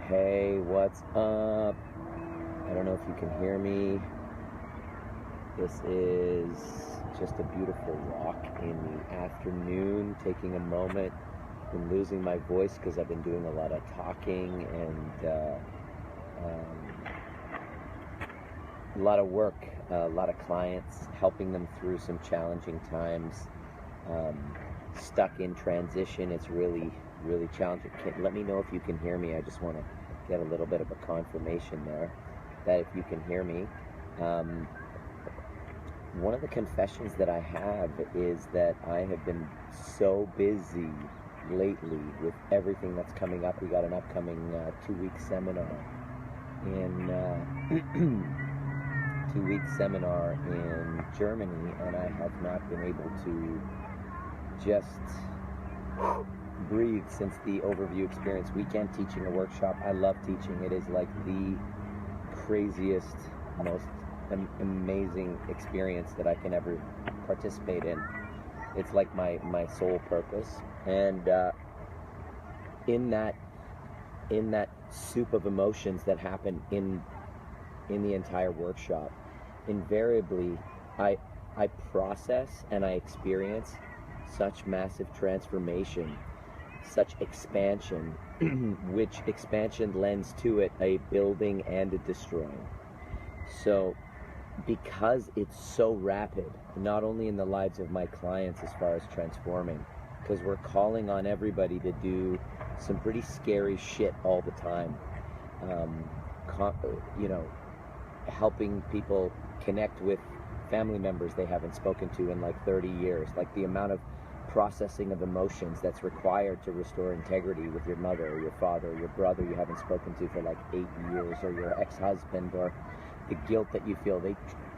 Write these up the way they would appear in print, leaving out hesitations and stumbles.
Hey, what's up? I don't know if you can hear me. This is just a beautiful walk in the afternoon, taking a moment. Been losing my voice because I've been doing a lot of talking and a lot of work, a lot of clients, helping them through some challenging times. Stuck in transition. It's really challenging. Let me know if you can hear me. I just want to get a little bit of a confirmation there that if you can hear me. One of the confessions that I have is that I have been so busy lately with everything that's coming up. We got an upcoming 2-week seminar in 2-week seminar in Germany, and I have not been able to just breathe since the overview experience. Weekend teaching a workshop. I love teaching. It is like the craziest, most amazing experience that I can ever participate in. It's like my sole purpose. And in that soup of emotions that happen in the entire workshop, invariably I process and I experience such massive transformation, such expansion, which expansion lends to it a building and a destroying. So because it's so rapid, not only in the lives of my clients as far as transforming, because we're calling on everybody to do some pretty scary shit all the time, helping people connect with family members they haven't spoken to in like 30 years, like the amount of processing of emotions that's required to restore integrity with your mother or your father or your brother you haven't spoken to for like 8 years, or your ex-husband, or the guilt that you feel. They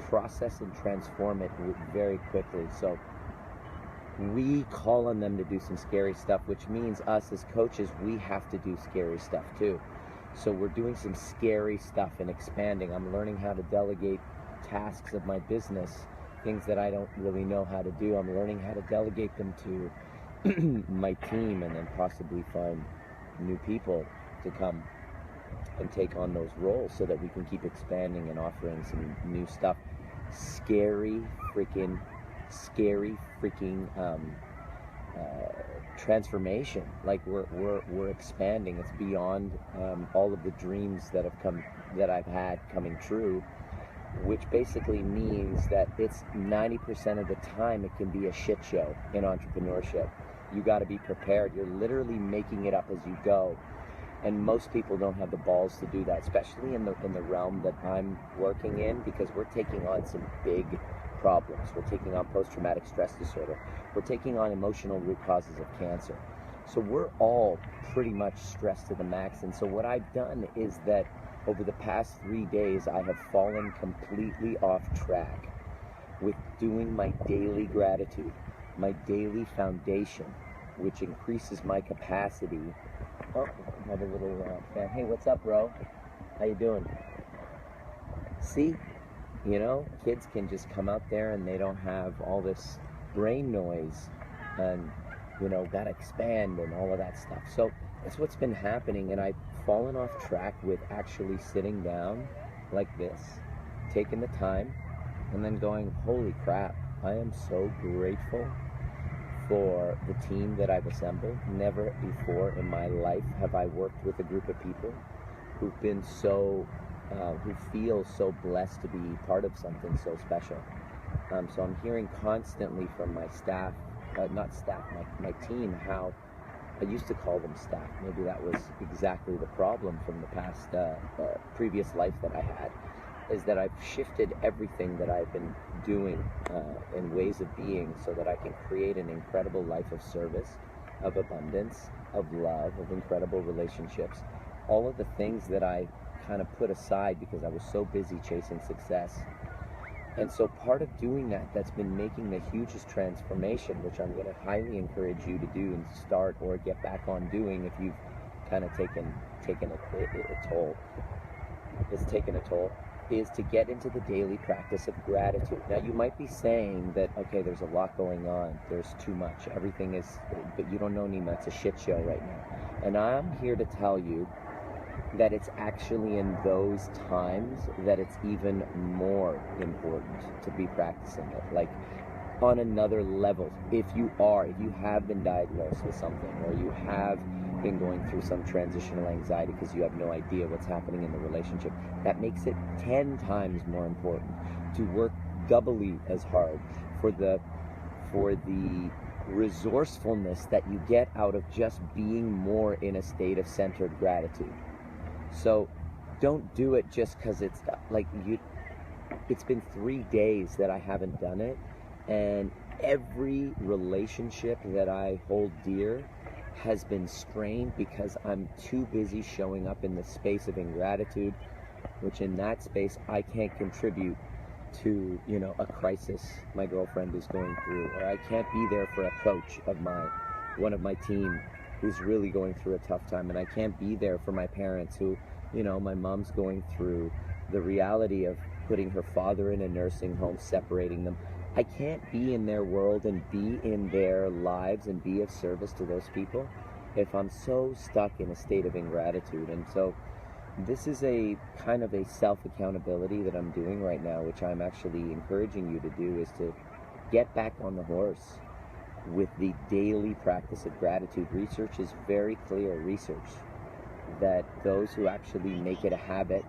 process and transform it very quickly. So we call on them to do some scary stuff, which means us as coaches, we have to do scary stuff too. So we're doing some scary stuff and expanding. I'm learning how to delegate tasks of my business, things that I don't really know how to do. I'm learning how to delegate them to my team, and then possibly find new people to come and take on those roles so that we can keep expanding and offering some new stuff. Scary freaking transformation. Like we're expanding. It's beyond all of the dreams that I've had coming true, which basically means that it's 90% of the time it can be a shit show in entrepreneurship. You got to be prepared. You're literally making it up as you go. And most people don't have the balls to do that, especially in the realm that I'm working in, because we're taking on some big problems. We're taking on post-traumatic stress disorder. We're taking on emotional root causes of cancer. So we're all pretty much stressed to the max. And so what I've done is that over the past 3 days, I have fallen completely off track with doing my daily gratitude, my daily foundation, which increases my capacity. Oh, another little fan. Hey, what's up, bro? How you doing? See, kids can just come out there and they don't have all this brain noise and, gotta expand and all of that stuff. So that's what's been happening, and I've fallen off track with actually sitting down like this, taking the time, and then going, holy crap, I am so grateful for the team that I've assembled. Never before in my life have I worked with a group of people who've been who feel so blessed to be part of something so special. So I'm hearing constantly from my staff, my team, how I used to call them staff. Maybe that was exactly the problem from the past, previous life that I had, is that I've shifted everything that I've been doing in ways of being so that I can create an incredible life of service, of abundance, of love, of incredible relationships, all of the things that I kind of put aside because I was so busy chasing success. And so part of doing that's been making the hugest transformation, which I'm going to highly encourage you to do and start or get back on doing if you've kind of taken a toll. It's taken a toll, is to get into the daily practice of gratitude. Now, you might be saying that, okay, there's a lot going on. There's too much. Everything is, but you don't know, Nima, it's a shit show right now. And I'm here to tell you that it's actually in those times that it's even more important to be practicing it. Like, on another level, if you have been diagnosed with something, or you have been going through some transitional anxiety because you have no idea what's happening in the relationship, that makes it 10 times more important to work doubly as hard for the resourcefulness that you get out of just being more in a state of centered gratitude. So don't do it just because it's like it's been 3 days that I haven't done it, and every relationship that I hold dear has been strained because I'm too busy showing up in the space of ingratitude, which in that space I can't contribute to, a crisis my girlfriend is going through, or I can't be there for a coach of one of my team who's really going through a tough time, and I can't be there for my parents who, my mom's going through the reality of putting her father in a nursing home, separating them. I can't be in their world and be in their lives and be of service to those people if I'm so stuck in a state of ingratitude. And so this is a kind of a self-accountability that I'm doing right now, which I'm actually encouraging you to do, is to get back on the horse with the daily practice of gratitude. Research is very clear, that those who actually make it a habit,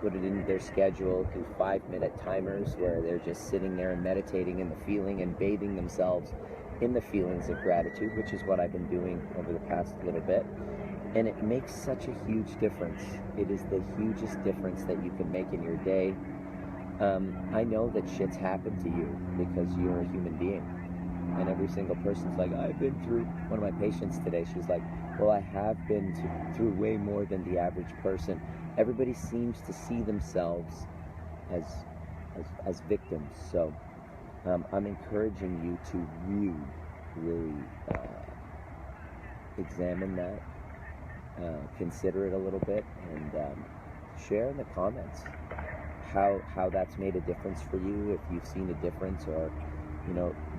put it in their schedule, do 5-minute timers where they're just sitting there and meditating in the feeling and bathing themselves in the feelings of gratitude, which is what I've been doing over the past little bit. And it makes such a huge difference. It is the hugest difference that you can make in your day. I know that shit's happened to you because you're a human being. And every single person's like, I've been through, one of my patients today, she's like, well, I have been through way more than the average person. Everybody seems to see themselves as victims. So I'm encouraging you to really examine that, consider it a little bit, and share in the comments how that's made a difference for you, if you've seen a difference, or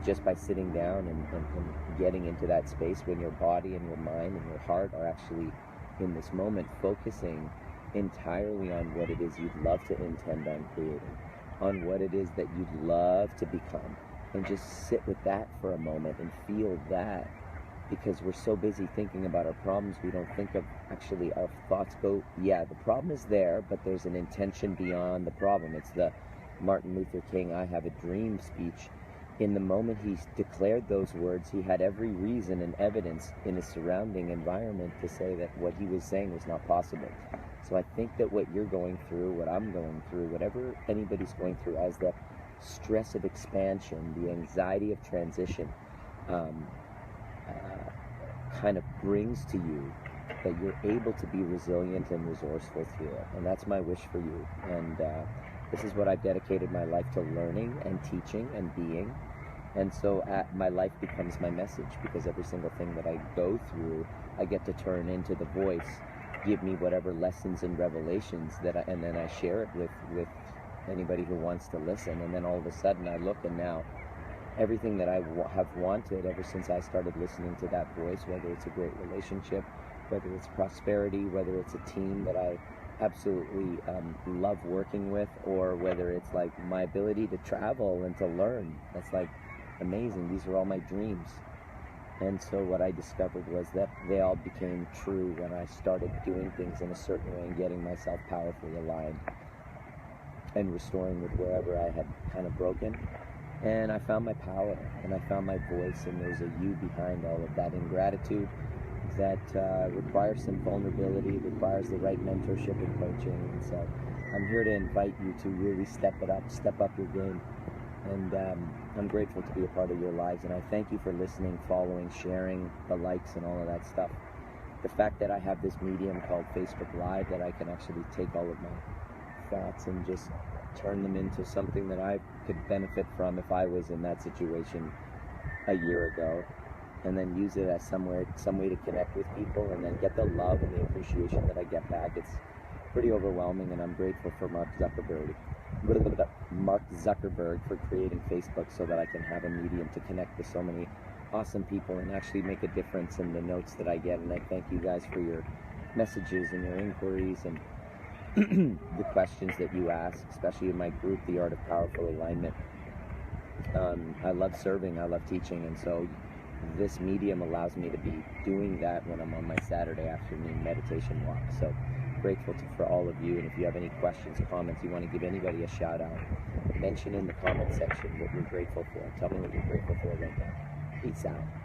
just by sitting down and getting into that space when your body and your mind and your heart are actually in this moment focusing entirely on what it is you'd love to intend on creating, on what it is that you'd love to become, and just sit with that for a moment and feel that. Because we're so busy thinking about our problems, we don't think of actually our thoughts go, yeah, the problem is there, but there's an intention beyond the problem. It's the Martin Luther King I Have a Dream speech. In the moment he declared those words, he had every reason and evidence in his surrounding environment to say that what he was saying was not possible. So I think that what you're going through, what I'm going through, whatever anybody's going through, as the stress of expansion, the anxiety of transition, kind of brings to you, that you're able to be resilient and resourceful through it. And that's my wish for you. And this is what I've dedicated my life to, learning and teaching and being. And so my life becomes my message, because every single thing that I go through, I get to turn into the voice, give me whatever lessons and revelations and then I share it with anybody who wants to listen. And then all of a sudden I look, and now everything that I have wanted ever since I started listening to that voice, whether it's a great relationship, whether it's prosperity, whether it's a team that I absolutely love working with, or whether it's like my ability to travel and to learn, that's like amazing. These are all my dreams. And so what I discovered was that they all became true when I started doing things in a certain way and getting myself powerfully aligned and restoring with wherever I had kind of broken. And I found my power, and I found my voice, and there's a you behind all of that. Ingratitude that requires some vulnerability, requires the right mentorship and coaching. And so I'm here to invite you to really step up your game. And I'm grateful to be a part of your lives, and I thank you for listening, following, sharing, the likes and all of that stuff. The fact that I have this medium called Facebook Live, that I can actually take all of my thoughts and just turn them into something that I could benefit from if I was in that situation a year ago, and then use it as some way to connect with people, and then get the love and the appreciation that I get back. It's pretty overwhelming, and I'm grateful for Mark Zuckerberg for creating Facebook, so that I can have a medium to connect with so many awesome people and actually make a difference in the notes that I get. And I thank you guys for your messages and your inquiries and the questions that you ask, especially in my group, The Art of Powerful Alignment. I love serving, I love teaching, and so this medium allows me to be doing that when I'm on my Saturday afternoon meditation walk. So grateful for all of you, and if you have any questions, comments, you want to give anybody a shout out, mention in the comment section what you're grateful for. Tell me what you're grateful for right now. Peace out.